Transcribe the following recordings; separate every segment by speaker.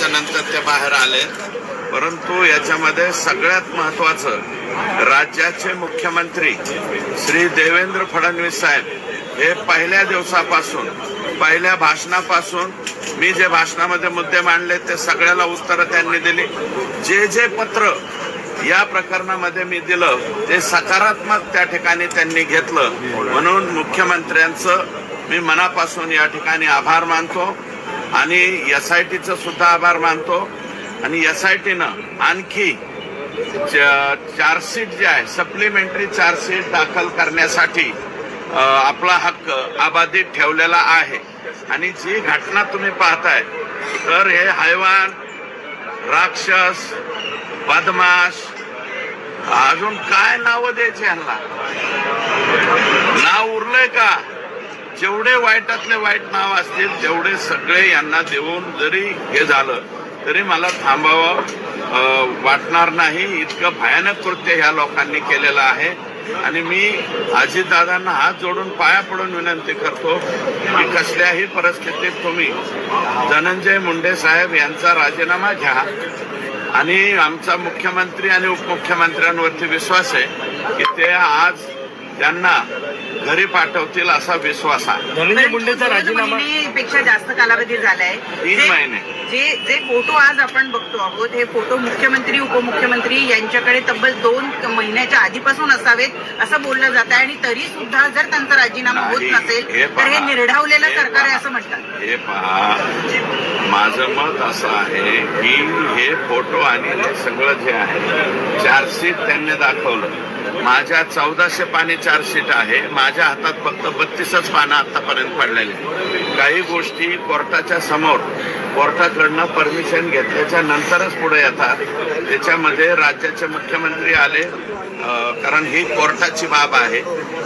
Speaker 1: त्याच्यानंतर ते बाहेर आले. परंतु याच्यामध्ये सगळ्यात महत्वाचं राज्याचे मुख्यमंत्री श्री देवेंद्र फडणवीस साहेब हे पहिल्या दिवसापासून पहिल्या भाषणापासून मी जे भाषणामध्ये मुद्दे मांडले ते सगळ्याला उत्तरं त्यांनी दिली. जे जे पत्र या प्रकरणामध्ये मी दिलं ते सकारात्मक त्या ठिकाणी त्यांनी घेतलं. म्हणून मुख्यमंत्र्यांचं मी मनापासून या ठिकाणी आभार मानतो आणि SITचं सुद्धा आभार मानतो. आणि SITनं आणखी चार्जशीट जे आहे सप्लिमेंटरी चार्जशीट दाखल करण्यासाठी आपला हक्क अबाधित ठेवलेला आहे. आणि जी घटना तुम्ही पाहताय तर हे हैवान, राक्षस, बदमाश, अजून काय नाव द्यायचे यांना? नाव उरलंय का? जेवढे वाईटातले वाईट नाव असतील तेवढे सगळे यांना देऊन जरी हे झालं तरी मला थांबावं वाटणार नाही. इतकं भयानक कृत्य ह्या लोकांनी केलेलं आहे. आणि मी अजितदादांना हात जोडून पाया पडून विनंती करतो की कसल्याही परिस्थितीत तुम्ही धनंजय मुंडे साहेब यांचा राजीनामा घ्या. आणि आमचा मुख्यमंत्री आणि उपमुख्यमंत्र्यांवरती विश्वास आहे की ते आज त्यांना घरी पाठवतील असा विश्वास आहे.
Speaker 2: धनंजय मुंडेचा राजीनामा
Speaker 3: पेक्षा जास्त कालावधी झालाय.
Speaker 1: 3 महिने.
Speaker 3: जे फोटो आज आपण बघतो आहोत हे फोटो मुख्यमंत्री उपमुख्यमंत्री यांच्याकडे तब्बल 2 महिन्याच्या आधीपासून असावेत असं बोललं जात आहे. आणि तरी सुद्धा जर त्यांचा राजीनामा होत नसेल तर हे निर्ढावलेलं सरकार आहे असं म्हणतात.
Speaker 1: हे पहा, माझं मत असं आहे की हे फोटो आणि हे सगळं जे आहे चार्जशीट त्यांनी दाखवलं. माझ्या 1400 पानी चार्जशीट आहे. माझ्या हातात फक्त 32च पानं आतापर्यंत पडलेली. काही गोष्टी कोर्टाच्या समोर कोर्टाकडनं परमिशन घेतल्याच्या नंतरच पुढे येतात. त्याच्यामध्ये राज्याचे मुख्यमंत्री आले कारण ही कोर्टाची बाब आहे.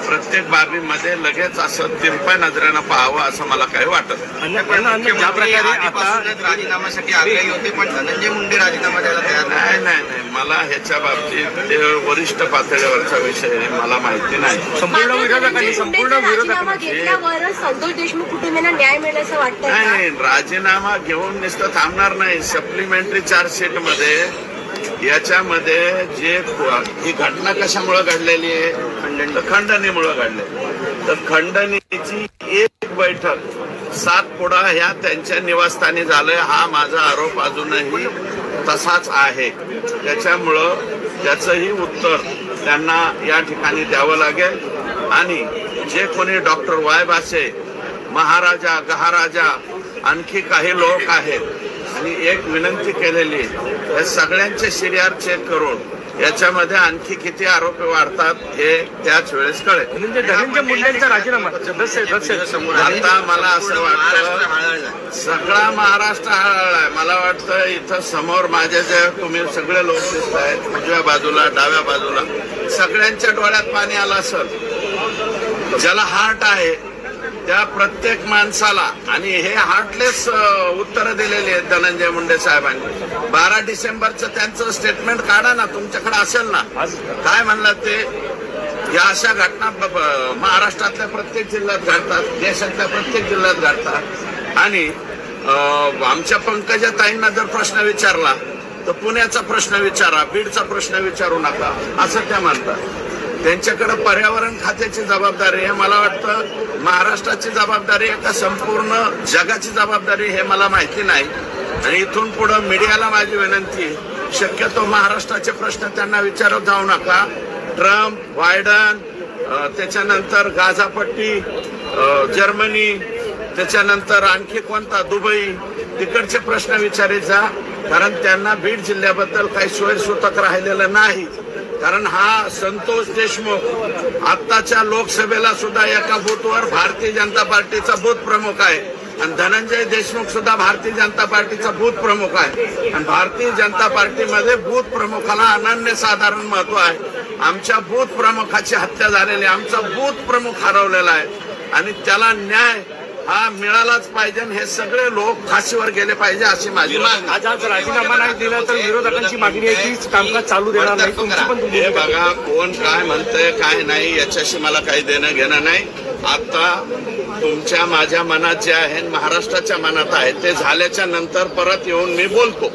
Speaker 1: प्रत्येक बाबीमध्ये लगेच असं तिरप्या नजरेनं पाहावं असं मला काही वाटत
Speaker 2: ज्या प्रकारे आता
Speaker 4: राजीनाम्यासाठी आग्रही होते पण धनंजय मुंडे राजीनामा द्यायला तयार
Speaker 1: नाही. मला ह्याच्या बाबतीत ते वरिष्ठ पातळीवरचा विषय मला माहिती नाही.
Speaker 2: संपूर्ण विरोधकांनी
Speaker 5: संतोष देशमुख कुटुंबियांना न्याय मिळेल असं वाटतं?
Speaker 1: नाही, राजीनामा घेऊन नुसतं थांबणार नाही. सप्लिमेंटरी चार्जशीट मध्ये याच्यामध्ये जे ही घटना कशामुळे घडलेली आहे तर खंडणीमुळे घडलेली. तर खंडणीची एक बैठक 7 पुढा ह्या त्यांच्या निवासस्थानी झालंय हा माझा आरोप अजूनही तसाच आहे. त्याच्यामुळं त्याचंही उत्तर त्यांना या ठिकाणी द्यावं लागेल. आणि जे कोणी डॉक्टर वाय भासे, महाराजा, गहाराजा, आणखी काही लोक आहेत आणि एक विनंती केलेली या सगळ्यांचे सीडीआर चेक करून याच्यामध्ये आणखी किती आरोपी वाढतात हे त्याच वेळेस कळेल.
Speaker 2: धनंजय मुंडेंचा राजीनामा
Speaker 1: आता मला असं वाटतं सगळा महाराष्ट्र हळहळलाय. मला वाटतं इथं समोर माझे जे तुम्ही सगळे लोक दिसत आहेत उजव्या बाजूला डाव्या बाजूला सगळ्यांच्या डोळ्यात पाणी आलं असेल. ज्याला हार्ट आहे त्या प्रत्येक माणसाला आणि हे हार्टलेस उत्तरं दिलेली आहेत धनंजय मुंडे साहेबांनी. 12 डिसेंबरचं त्यांचं स्टेटमेंट काढा ना, तुमच्याकडे असेल ना. काय म्हणलं ते? या अशा घटना महाराष्ट्रातल्या प्रत्येक जिल्ह्यात घडतात, देशातल्या प्रत्येक जिल्ह्यात घडतात. आणि आमच्या पंकजा ताईंना जर प्रश्न विचारला तर पुण्याचा प्रश्न विचारा, बीडचा प्रश्न विचारू नका असं त्या म्हणतात. त्यांच्याकडे पर्यावरण खात्याची जबाबदारी आहे. मला वाटतं महाराष्ट्राची जबाबदारी आहे का संपूर्ण जगाची जबाबदारी हे मला माहिती नाही. आणि इथून पुढे मीडियाला माझी विनंती, शक्यतो महाराष्ट्राचे प्रश्न त्यांना विचारत जाऊ नका. ट्रम्प, बायडन, त्याच्यानंतर गाझापट्टी, जर्मनी, त्याच्यानंतर आणखी कोणता दुबई, तिकडचे प्रश्न विचारित जा. कारण त्यांना बीड जिल्ह्याबद्दल काही सोयीसूतक राहिलेलं नाही. कारण हा संतोष देशमुख आत्ताच्या लोकसभेला सुद्धा एका बूथवर भारतीय जनता पार्टीचा बूथ प्रमुख आहे आणि धनंजय देशमुख सुद्धा भारतीय जनता पार्टीचा बूथ प्रमुख आहे. आणि भारतीय जनता पार्टीमध्ये बूथ प्रमुखाला अनन्यसाधारण महत्व आहे. आमच्या बूथ प्रमुखाची हत्या झालेली, आमचा बूथ प्रमुख हरवलेला आहे आणि त्याला न्याय हा मिळालाच पाहिजे. हे सगळे लोक फाशीवर गेले पाहिजे अशी माझी मागणी.
Speaker 2: आज राजीनामा नाही दिला तर विरोधकांची मागणी आहे की कामकाज चालू देणार नाही. तुमची पण
Speaker 1: हे बघा कोण काय म्हणतंय काय नाही याच्याशी मला काही देणं घेणं नाही. आता तुमच्या माझ्या मनात जे आहे महाराष्ट्राच्या मनात आहे ते झाल्याच्या नंतर परत येऊन मी बोलतो.